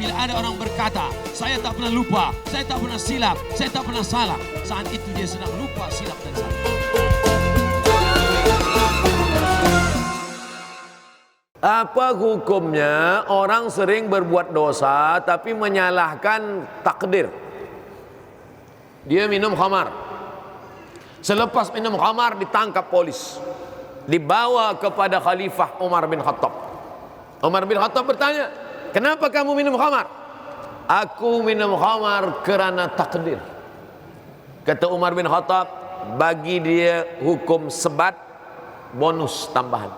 Bila ada orang berkata, saya tak pernah lupa, saya tak pernah silap, saya tak pernah salah, saat itu dia sedang lupa, silap dan salah. Apa hukumnya orang sering berbuat dosa tapi menyalahkan takdir? Dia minum khamar. Selepas minum khamar ditangkap polis. Dibawa kepada Khalifah Umar bin Khattab. Umar bin Khattab bertanya, kenapa kamu minum khamar? Aku minum khamar kerana takdir. Kata Umar bin Khattab, bagi dia hukum sebat, bonus tambahan.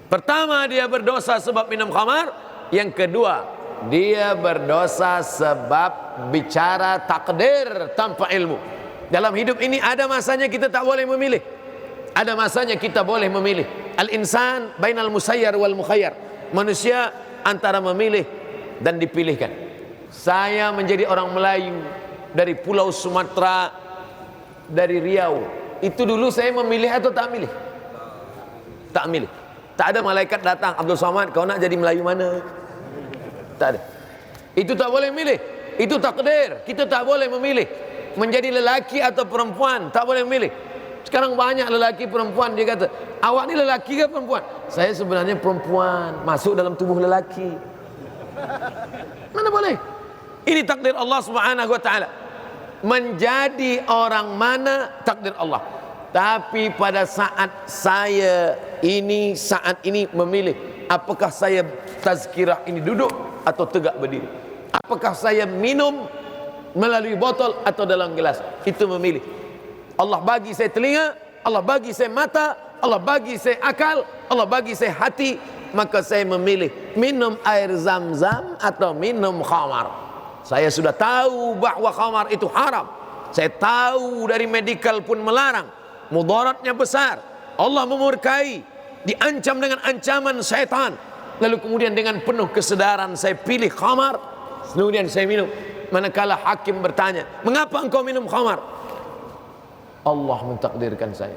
Pertama, dia berdosa sebab minum khamar. Yang kedua, dia berdosa sebab bicara takdir tanpa ilmu. Dalam hidup ini ada masanya kita tak boleh memilih. Ada masanya kita boleh memilih. Al-insan bainal musayyar wal mukhayyar. Manusia antara memilih dan dipilihkan. Saya menjadi orang Melayu dari Pulau Sumatera, dari Riau. Itu dulu saya memilih atau tak milih? Tak milih. Tak ada malaikat datang, Abdul Somad, kau nak jadi Melayu mana? Tak ada. Itu tak boleh milih. Itu takdir. Kita tak boleh memilih. Menjadi lelaki atau perempuan, tak boleh memilih. Sekarang banyak lelaki perempuan, dia kata, awak ni lelaki ke perempuan? Saya sebenarnya perempuan, masuk dalam tubuh lelaki. Mana boleh? Ini takdir Allah Subhanahu wa taala. Menjadi orang mana takdir Allah. Tapi pada saat saat ini memilih, apakah saya tazkirah ini duduk atau tegak berdiri? Apakah saya minum melalui botol atau dalam gelas? Itu memilih. Allah bagi saya telinga, Allah bagi saya mata, Allah bagi saya akal, Allah bagi saya hati, maka saya memilih minum air zam-zam atau minum khamar. Saya sudah tahu bahawa khamar itu haram. Saya tahu dari medikal pun melarang. Mudaratnya besar, Allah memurkai, diancam dengan ancaman syaitan. Lalu kemudian dengan penuh kesedaran saya pilih khamar, kemudian saya minum. Manakala hakim bertanya, mengapa engkau minum khamar? Allah mentakdirkan saya.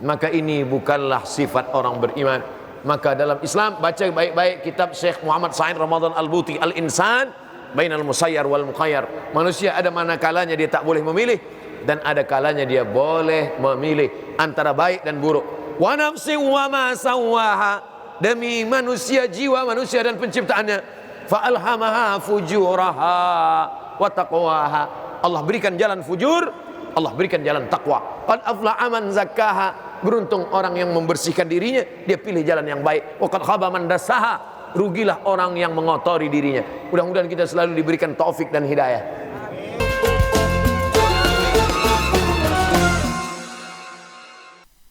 Maka ini bukanlah sifat orang beriman. Maka dalam Islam, baca baik-baik kitab Syekh Muhammad Sa'id Ramadan Al-Buti, Al-Insan Bainal Musayyar wal Mukhayyar. Manusia ada manakalanya dia tak boleh memilih, dan ada kalanya dia boleh memilih antara baik dan buruk. Wa nafsi wa ma sawwaha, demi manusia, jiwa manusia dan penciptaannya. Fa alhamaha fujuraha wa taqwaha. Allah berikan jalan fujur, Allah berikan jalan takwa. Qad aflaha man zakkaha, beruntung orang yang membersihkan dirinya, dia pilih jalan yang baik. Wa qad khaba man dassaha, rugilah orang yang mengotori dirinya. Mudah-mudahan kita selalu diberikan taufik dan hidayah.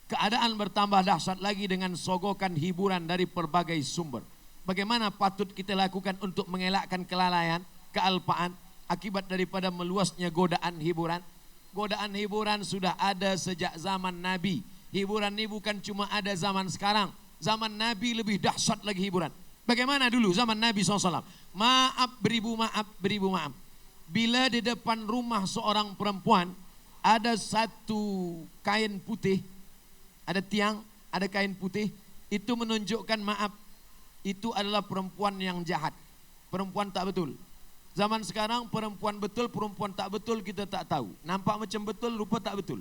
Keadaan bertambah dahsyat lagi dengan sogokan hiburan dari berbagai sumber. Bagaimana patut kita lakukan untuk mengelakkan kelalaian, kealpaan akibat daripada meluasnya godaan hiburan? Godaan hiburan sudah ada sejak zaman Nabi. Hiburan ini bukan cuma ada zaman sekarang. Zaman Nabi lebih dahsyat lagi hiburan. Bagaimana dulu zaman Nabi SAW? Maaf beribu maaf, beribu maaf. Bila di depan rumah seorang perempuan ada satu kain putih, ada tiang, ada kain putih, itu menunjukkan maaf, itu adalah perempuan yang jahat, perempuan tak betul. Zaman sekarang perempuan betul, perempuan tak betul kita tak tahu. Nampak macam betul, rupa tak betul.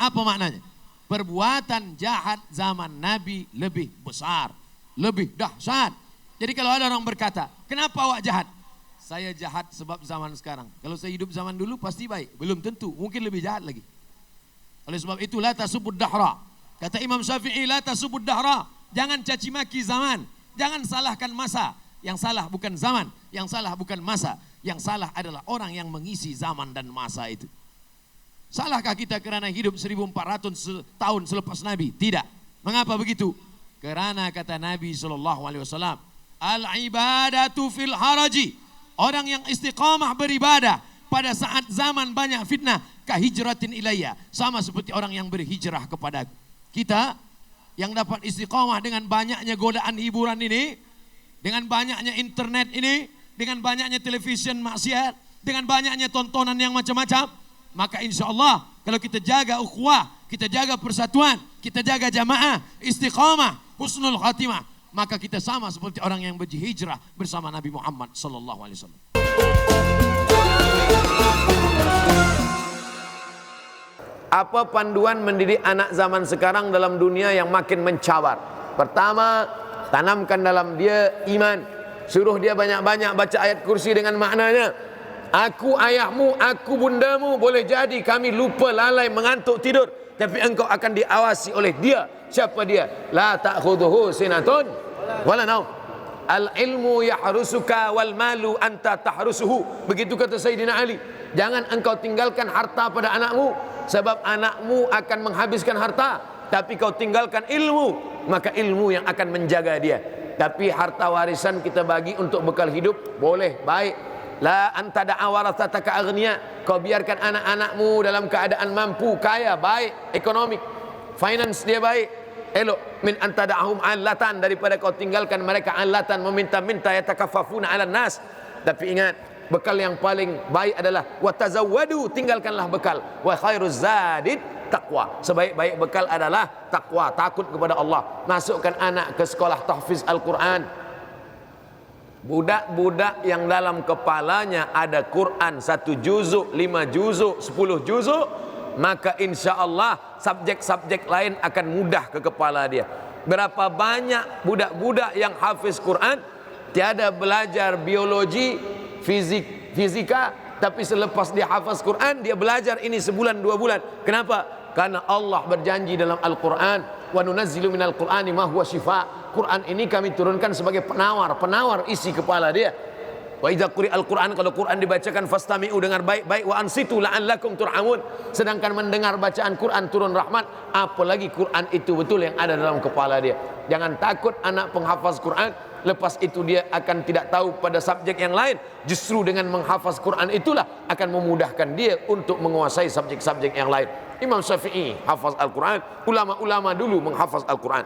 Apa maknanya? Perbuatan jahat zaman Nabi lebih besar, lebih dahsyat. Jadi kalau ada orang berkata, kenapa awak jahat? Saya jahat sebab zaman sekarang. Kalau saya hidup zaman dulu pasti baik. Belum tentu, mungkin lebih jahat lagi. Oleh sebab itu, la tasubud dahra. Kata Imam Syafi'i, la tasubud dahra. Jangan caci maki zaman. Jangan salahkan masa. Yang salah bukan zaman. Yang salah bukan masa. Yang salah adalah orang yang mengisi zaman dan masa itu. Salahkah kita kerana hidup 1400 tahun selepas Nabi? Tidak. Mengapa begitu? Kerana kata Nabi SAW, al-ibadatu fil haraji. Orang yang istiqamah beribadah pada saat zaman banyak fitnah, kahijratin ilayya, sama seperti orang yang berhijrah kepadaku. Kita yang dapat istiqamah dengan banyaknya godaan hiburan ini, dengan banyaknya internet ini, dengan banyaknya televisyen maksiat, dengan banyaknya tontonan yang macam-macam, maka insya Allah kalau kita jaga ukhuwah, kita jaga persatuan, kita jaga jamaah, istiqamah, husnul khatimah, maka kita sama seperti orang yang berhijrah bersama Nabi Muhammad sallallahu alaihi wasallam. Apa panduan mendidik anak zaman sekarang dalam dunia yang makin mencabar? Pertama, tanamkan dalam dia iman. Suruh dia banyak-banyak baca ayat kursi dengan maknanya. Aku ayahmu, aku bundamu. Boleh jadi kami lupa, lalai, mengantuk, tidur, tapi engkau akan diawasi oleh dia. Siapa dia? La ta'khudhuhu sinatun wala naum. Al-ilmu yahrusuka wal malu anta tahrusuhu. Begitu kata Sayyidina Ali. Jangan engkau tinggalkan harta pada anakmu, sebab anakmu akan menghabiskan harta. Tapi kau tinggalkan ilmu, maka ilmu yang akan menjaga dia. Tapi harta warisan kita bagi untuk bekal hidup, boleh, baik. La anta da'a warathataka aghniya. Kau biarkan anak-anakmu dalam keadaan mampu, kaya, baik, ekonomi, finance dia baik, elok. Min anta da'ahum allatan, daripada kau tinggalkan mereka allatan, meminta-minta, yatakaffafuna 'alan nas. Tapi ingat, bekal yang paling baik adalah watazawwadu, tinggalkanlah bekal. Wa khairuz zadid taqwa. Sebaik-baik bekal adalah takwa, takut kepada Allah. Masukkan anak ke sekolah tahfiz Al-Quran. Budak-budak yang dalam kepalanya ada Quran 1 juzuk, 5 juzuk, 10 juzuk, maka insya Allah subjek-subjek lain akan mudah ke kepala dia. Berapa banyak budak-budak yang hafiz Quran, tiada belajar biologi, fisika, tapi selepas dia hafaz Quran, dia belajar ini sebulan 2 bulan. Kenapa? Karena Allah berjanji dalam Al-Quran, wa nunazzilu minal Qur'ani ma huwa shifa. Quran ini kami turunkan sebagai penawar isi kepala dia. Wa idza quri'al Qur'an, kalau Quran dibacakan fastami'u, dengar baik-baik, wa ansitu la'allakum turhamun. Sedangkan mendengar bacaan Quran turun rahmat, apalagi Quran itu betul yang ada dalam kepala dia. Jangan takut anak penghafaz Quran, lepas itu dia akan tidak tahu pada subjek yang lain. Justru dengan menghafaz Quran itulah akan memudahkan dia untuk menguasai subjek-subjek yang lain. Imam Syafi'i hafaz Al-Quran, ulama-ulama dulu menghafaz Al-Quran.